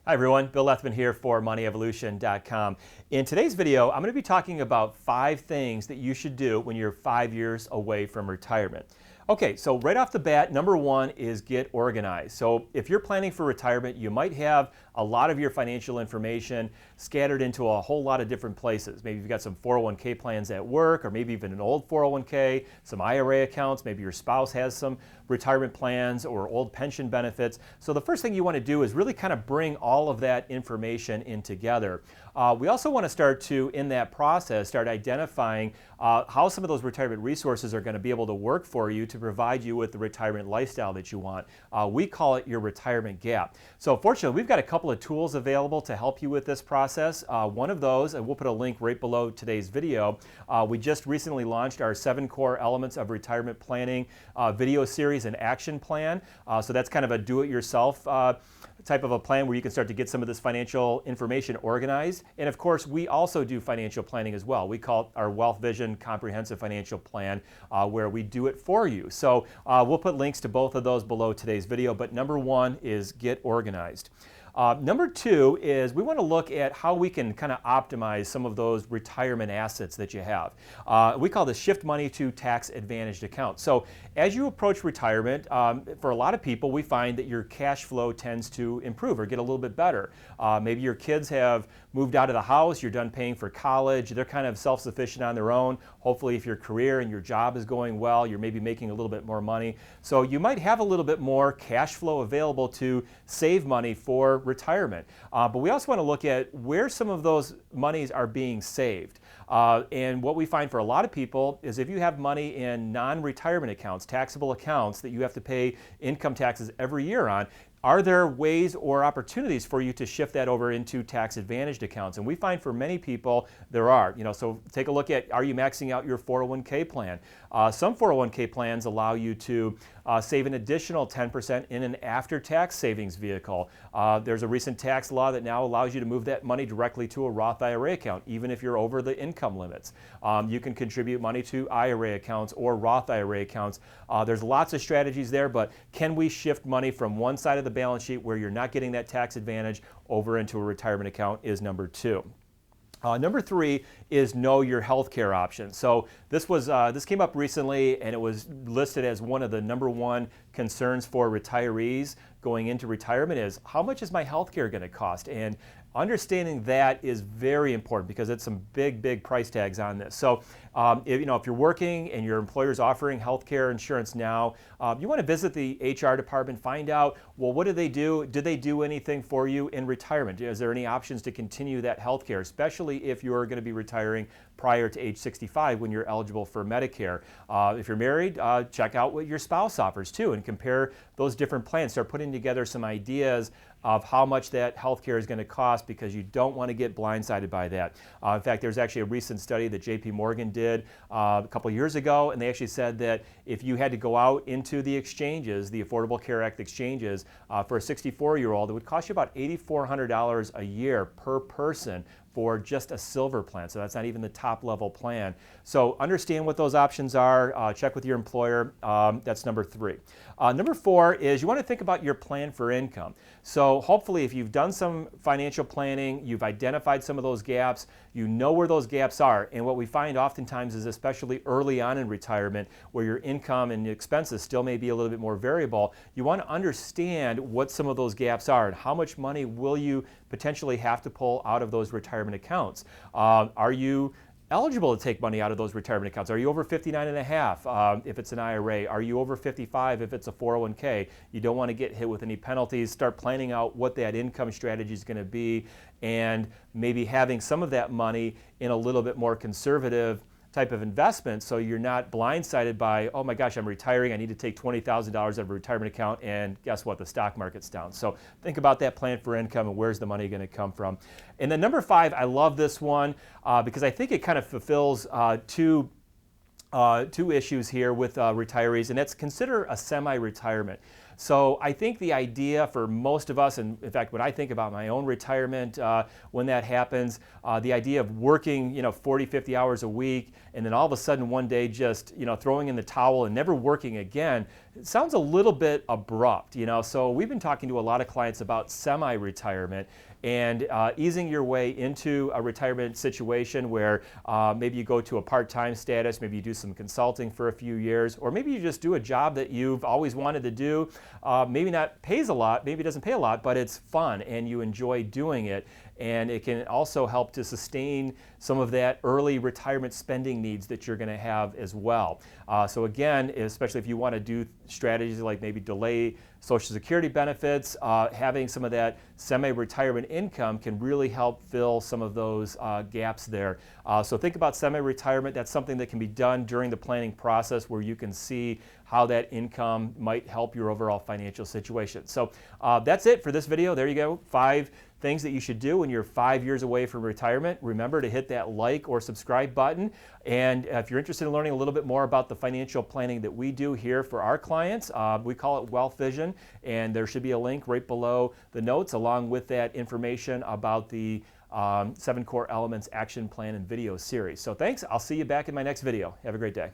Hi everyone, Bill Lethman here for MoneyEvolution.com. In today's video, I'm going to be talking about 5 things that you should do when you're 5 years away from retirement. Okay, so right off the bat, number 1 is get organized. So if you're planning for retirement, you might have a lot of your financial information scattered into a whole lot of different places. Maybe you've got some 401k plans at work, or maybe even an old 401k, some IRA accounts, maybe your spouse has some retirement plans or old pension benefits. So the first thing you want to do is really kind of bring all of that information in together. We also want to start to, in that process, start identifying how some of those retirement resources are going to be able to work for you to provide you with the retirement lifestyle that you want. We call it your retirement gap. So fortunately, we've got a couple of tools available to help you with this process. One of those, and we'll put a link right below today's video, we just recently launched our 7 core elements of retirement planning video series and action plan. So that's kind of a do-it-yourself type of a plan where you can start to get some of this financial information organized. And of course, we also do financial planning as well. We call it our Wealth Vision Comprehensive Financial Plan, where we do it for you. So we'll put links to both of those below today's video, but number 1 is get organized. Number 2 is we want to look at how we can kind of optimize some of those retirement assets that you have. We call this shift money to tax advantaged accounts. So as you approach retirement, for a lot of people, we find that your cash flow tends to improve or get a little bit better. Maybe your kids have moved out of the house, you're done paying for college, they're kind of self-sufficient on their own. Hopefully if your career and your job is going well, you're maybe making a little bit more money. So you might have a little bit more cash flow available to save money for retirement. But we also want to look at where some of those monies are being saved. And what we find for a lot of people is if you have money in non-retirement accounts, taxable accounts that you have to pay income taxes every year on, are there ways or opportunities for you to shift that over into tax advantaged accounts? And we find for many people there are. So take a look at, are you maxing out your 401k plan? Some 401k plans allow you to save an additional 10% in an after-tax savings vehicle. There's a recent tax law that now allows you to move that money directly to a Roth IRA account, even if you're over the income limits. You can contribute money to IRA accounts or Roth IRA accounts. There's lots of strategies there, but can we shift money from one side of the balance sheet where you're not getting that tax advantage over into a retirement account is number 2. Number 3 is know your healthcare options. So this came up recently, and it was listed as one of the number 1 concerns for retirees going into retirement is how much is my healthcare going to cost? And understanding that is very important because it's some big price tags on this. So if you're working and your employer is offering healthcare insurance now, you want to visit the HR department, find out, well, what do they do? Did they do anything for you in retirement? Is there any options to continue that healthcare, especially if you're going to be retiring prior to age 65 when you're eligible for Medicare? If you're married, check out what your spouse offers too and compare those different plans. Start putting together some ideas of how much that healthcare is going to cost because you don't want to get blindsided by that. In fact, there's actually a recent study that JP Morgan did a couple years ago, and they actually said that if you had to go out into the exchanges, the Affordable Care Act exchanges, for a 64-year-old, it would cost you about $8,400 a year per person for just a silver plan. So that's not even the top level plan. So understand what those options are. Check with your employer. That's number 3. Number 4 is you want to think about your plan for income. So hopefully if you've done some financial planning, you've identified some of those gaps, you know where those gaps are. And what we find oftentimes is, especially early on in retirement, where your income and expenses still may be a little bit more variable, you want to understand what some of those gaps are and how much money will you potentially have to pull out of those retirement accounts. Are you eligible to take money out of those retirement accounts? Are you over 59 and a half if it's an IRA? Are you over 55 if it's a 401k? You don't want to get hit with any penalties. Start planning out what that income strategy is going to be and maybe having some of that money in a little bit more conservative type of investment so you're not blindsided by, oh my gosh, I'm retiring, I need to take $20,000 out of a retirement account, and guess what, the stock market's down. So think about that plan for income and where's the money going to come from. And then number 5, I love this one because I think it kind of fulfills two issues here with retirees, and that's consider a semi-retirement. So I think the idea for most of us, and in fact, when I think about my own retirement, when that happens, the idea of working, 40, 50 hours a week, and then all of a sudden one day just, throwing in the towel and never working again, it sounds a little bit abrupt, so we've been talking to a lot of clients about semi-retirement and easing your way into a retirement situation where maybe you go to a part-time status, maybe you do some consulting for a few years, or maybe you just do a job that you've always wanted to do. Maybe not pays a lot, maybe it doesn't pay a lot, but it's fun and you enjoy doing it. And it can also help to sustain some of that early retirement spending needs that you're going to have as well. So again, especially if you want to do strategies like maybe delay Social Security benefits, having some of that semi-retirement income can really help fill some of those gaps there. So think about semi-retirement. That's something that can be done during the planning process where you can see how that income might help your overall financial situation. So that's it for this video. There you go. 5 things that you should do when you're 5 years away from retirement. Remember to hit that like or subscribe button. And if you're interested in learning a little bit more about the financial planning that we do here for our clients, we call it Wealth Vision. And there should be a link right below the notes along with that information about the 7 Core Elements Action Plan and video series. So thanks. I'll see you back in my next video. Have a great day.